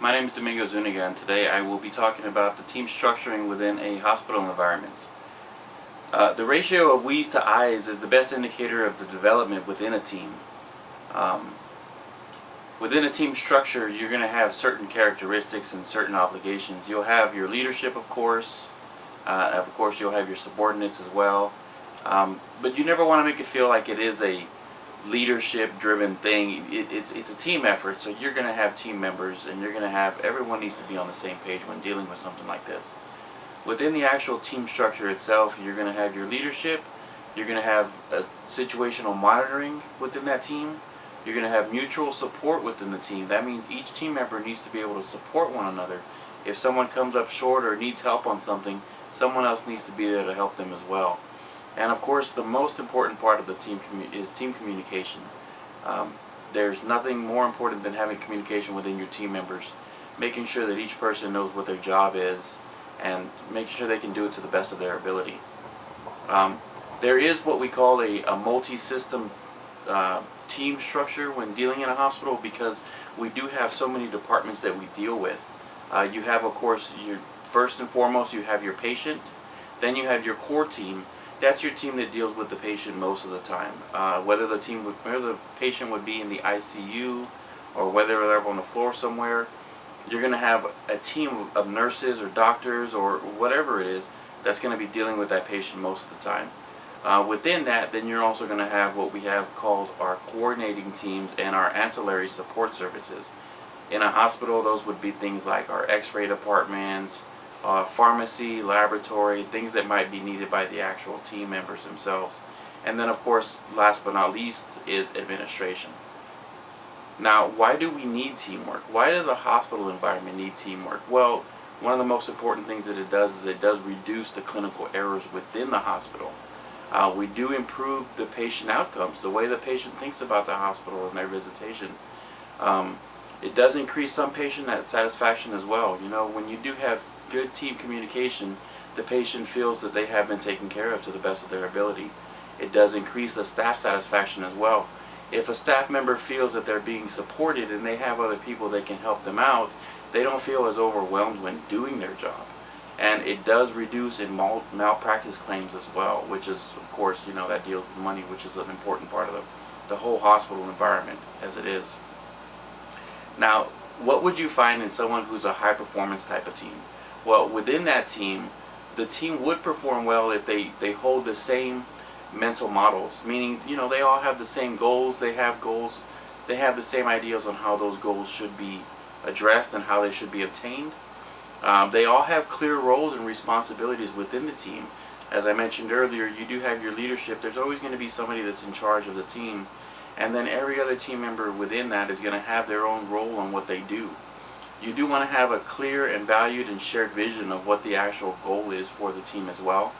My name is Domingo Zuniga, and today I will be talking about the team structuring within a hospital environment. The ratio of we's to I's is the best indicator of the development within a team. Um, Within a team structure, you're going to have certain characteristics and certain obligations. You'll have your leadership, of course. Of course, you'll have your subordinates as well. But you never want to make it feel like it is a leadership-driven thing. It's a team effort, so you're going to have team members, and you're going to have everyone needs to be on the same page when dealing with something like this. Within the actual team structure itself, you're going to have your leadership. You're going to have situational monitoring within that team. You're going to have mutual support within the team. That means each team member needs to be able to support one another. If someone comes up short or needs help on something, someone else needs to be there to help them as well. And of course, the most important part of the team is team communication. There's nothing more important than having communication within your team members, making sure that each person knows what their job is and making sure they can do it to the best of their ability. There is what we call a multi-system team structure when dealing in a hospital, because we do have so many departments that we deal with. You have, of course, first and foremost, you have your patient. Then you have your core team. That's your team that deals with the patient most of the time. Whether the patient would be in the ICU or whether they're on the floor somewhere, you're going to have a team of nurses or doctors or whatever it is that's going to be dealing with that patient most of the time. Within that, then you're also going to have what we have called our coordinating teams and our ancillary support services. In a hospital, those would be things like our x-ray department, pharmacy, laboratory, things that might be needed by the actual team members themselves. And then, of course, last but not least is administration. Now, why do we need teamwork? Why does a hospital environment need teamwork? Well, one of the most important things that it does is it does reduce the clinical errors within the hospital. We do improve the patient outcomes, the way the patient thinks about the hospital and their visitation. It does increase some patient satisfaction as well. You know, when you do have good team communication, the patient feels that they have been taken care of to the best of their ability. It does increase the staff satisfaction as well. If a staff member feels that they're being supported and they have other people that can help them out, they don't feel as overwhelmed when doing their job. And it does reduce in malpractice claims as well, which is, of course, you know, that deals with money, which is an important part of the whole hospital environment as it is. Now, what would you find in someone who's a high performance type of team? Well, within that team, the team would perform well if they hold the same mental models, meaning, you know, they all have the same goals, they have the same ideas on how those goals should be addressed and how they should be obtained. They all have clear roles and responsibilities within the team. As I mentioned earlier, you do have your leadership. There's always going to be somebody that's in charge of the team, and then every other team member within that is going to have their own role on what they do. You do want to have a clear and valued and shared vision of what the actual goal is for the team as well.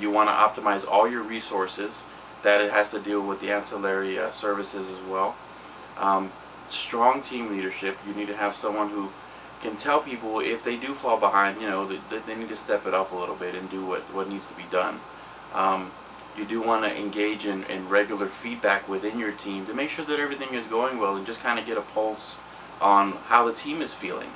You want to optimize all your resources. That it has to deal with the ancillary services as well. Strong team leadership. You need to have someone who can tell people if they do fall behind, you know, that they need to step it up a little bit and do what needs to be done. You do want to engage in regular feedback within your team to make sure that everything is going well and just kind of get a pulse on how the team is feeling.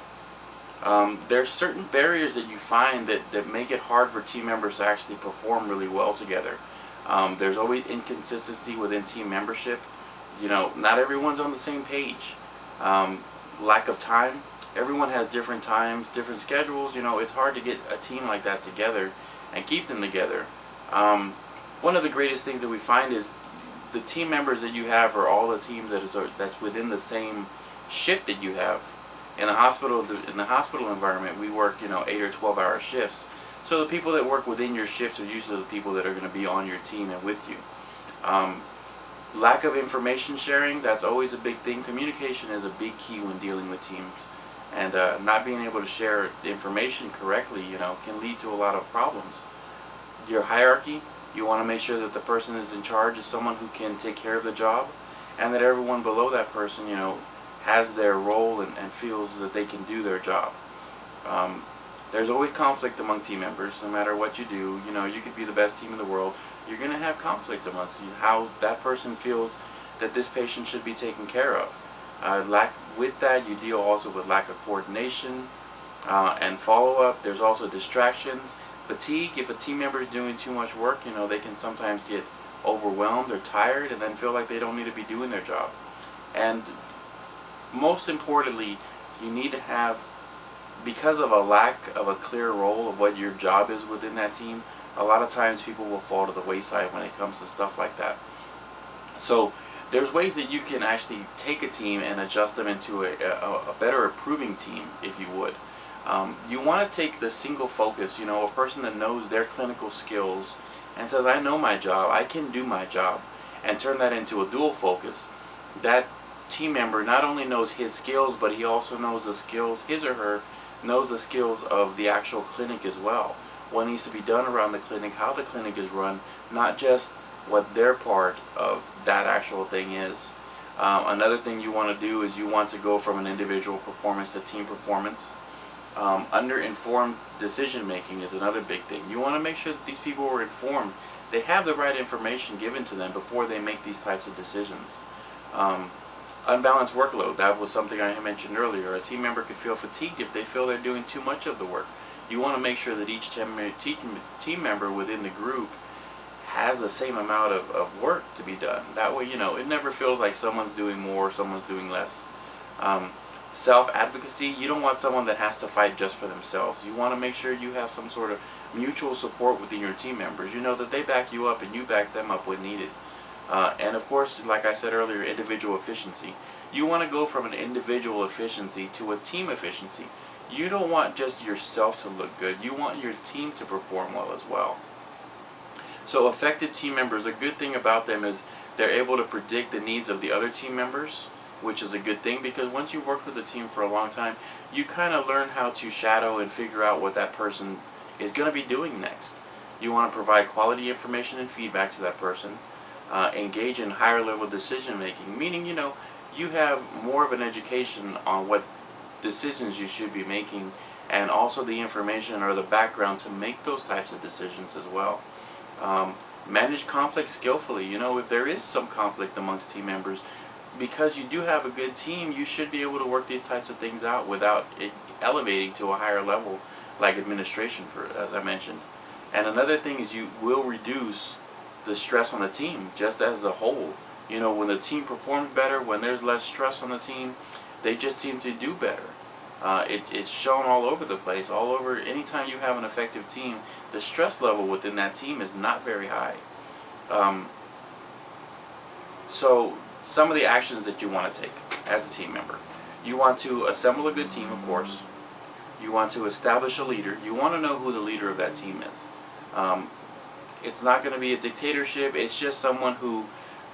There's certain barriers that you find that make it hard for team members to actually perform really well together. There's always inconsistency within team membership. You know, not everyone's on the same page. Lack of time. Everyone has different times, different schedules. You know, it's hard to get a team like that together and keep them together. One of the greatest things that we find is the team members that you have are all the teams that's within the same shift that you have. In the hospital environment, we work, you know, 8 or 12-hour shifts. So the people that work within your shifts are usually the people that are going to be on your team and with you. Lack of information sharing, that's always a big thing. Communication is a big key when dealing with teams. And not being able to share the information correctly, you know, can lead to a lot of problems. Your hierarchy, you want to make sure that the person is in charge is someone who can take care of the job, and that everyone below that person, you know, has their role and feels that they can do their job. There's always conflict among team members, no matter what you do. You know, you could be the best team in the world. You're going to have conflict amongst you, how that person feels that this patient should be taken care of. With that, you deal also with lack of coordination and follow-up. There's also distractions, fatigue. If a team member is doing too much work, they can sometimes get overwhelmed or tired and then feel like they don't need to be doing their job. And most importantly, you need to have, because of a lack of a clear role of what your job is within that team, a lot of times people will fall to the wayside when it comes to stuff like that. So there's ways that you can actually take a team and adjust them into a better improving team, if you would. You want to take the single focus, a person that knows their clinical skills and says, I know my job, I can do my job, and turn that into a dual focus. That team member not only knows his skills, but he also knows the skills, his or her knows the skills of the actual clinic as well. What needs to be done around the clinic, how the clinic is run, not just what their part of that actual thing is. Another thing you want to do is you want to go from an individual performance to team performance. Under-informed decision making is another big thing. You want to make sure that these people are informed. They have the right information given to them before they make these types of decisions. Unbalanced workload, that was something I mentioned earlier. A team member could feel fatigued if they feel they're doing too much of the work. You want to make sure that each team member within the group has the same amount of work to be done. That way, it never feels like someone's doing more, someone's doing less. Self-advocacy, you don't want someone that has to fight just for themselves. You want to make sure you have some sort of mutual support within your team members. That they back you up and you back them up when needed. And of course, like I said earlier, individual efficiency. You want to go from an individual efficiency to a team efficiency. You don't want just yourself to look good. You want your team to perform well as well. So effective team members, a good thing about them is they're able to predict the needs of the other team members, which is a good thing, because once you've worked with a team for a long time, you kind of learn how to shadow and figure out what that person is going to be doing next. You want to provide quality information and feedback to that person. Engage in higher level decision making, meaning you have more of an education on what decisions you should be making, and also the information or the background to make those types of decisions as well. Manage conflict skillfully. If there is some conflict amongst team members, because you do have a good team, you should be able to work these types of things out without it elevating to a higher level, like administration, as I mentioned. And another thing is you will reduce the stress on the team just as a whole. When the team performs better, when there's less stress on the team, they just seem to do better. It's shown all over the place, all over. Anytime you have an effective team, the stress level within that team is not very high. So some of the actions that you want to take as a team member. You want to assemble a good team, of course. You want to establish a leader. You want to know who the leader of that team is. It's not going to be a dictatorship. It's just someone who,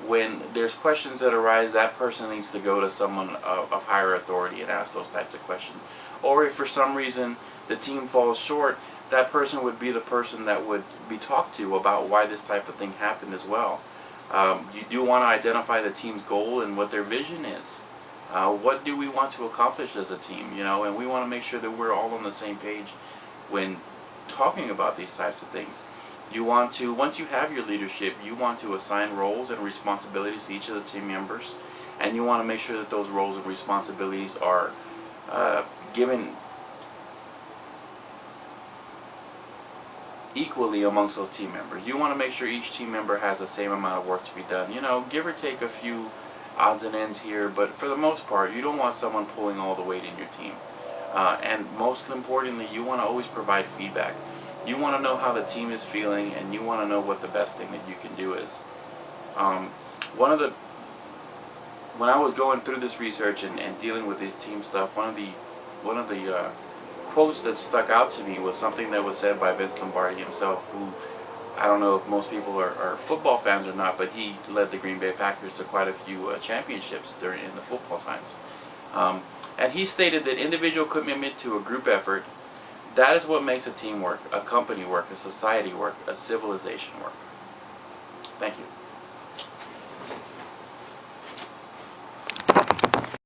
when there's questions that arise, that person needs to go to someone of higher authority and ask those types of questions. Or if for some reason the team falls short, that person would be the person that would be talked to about why this type of thing happened as well. You do want to identify the team's goal and what their vision is. What do we want to accomplish as a team, and we want to make sure that we're all on the same page when talking about these types of things. You want to, once you have your leadership, you want to assign roles and responsibilities to each of the team members, and you want to make sure that those roles and responsibilities are given equally amongst those team members. You want to make sure each team member has the same amount of work to be done. Give or take a few odds and ends here, but for the most part, you don't want someone pulling all the weight in your team. And most importantly, you want to always provide feedback. You want to know how the team is feeling, and you want to know what the best thing that you can do is. When I was going through this research and dealing with this team stuff, one of the quotes that stuck out to me was something that was said by Vince Lombardi himself, who, I don't know if most people are football fans or not, but he led the Green Bay Packers to quite a few championships in the football times. And he stated that individual commitment to a group effort, that is what makes a team work, a company work, a society work, a civilization work. Thank you.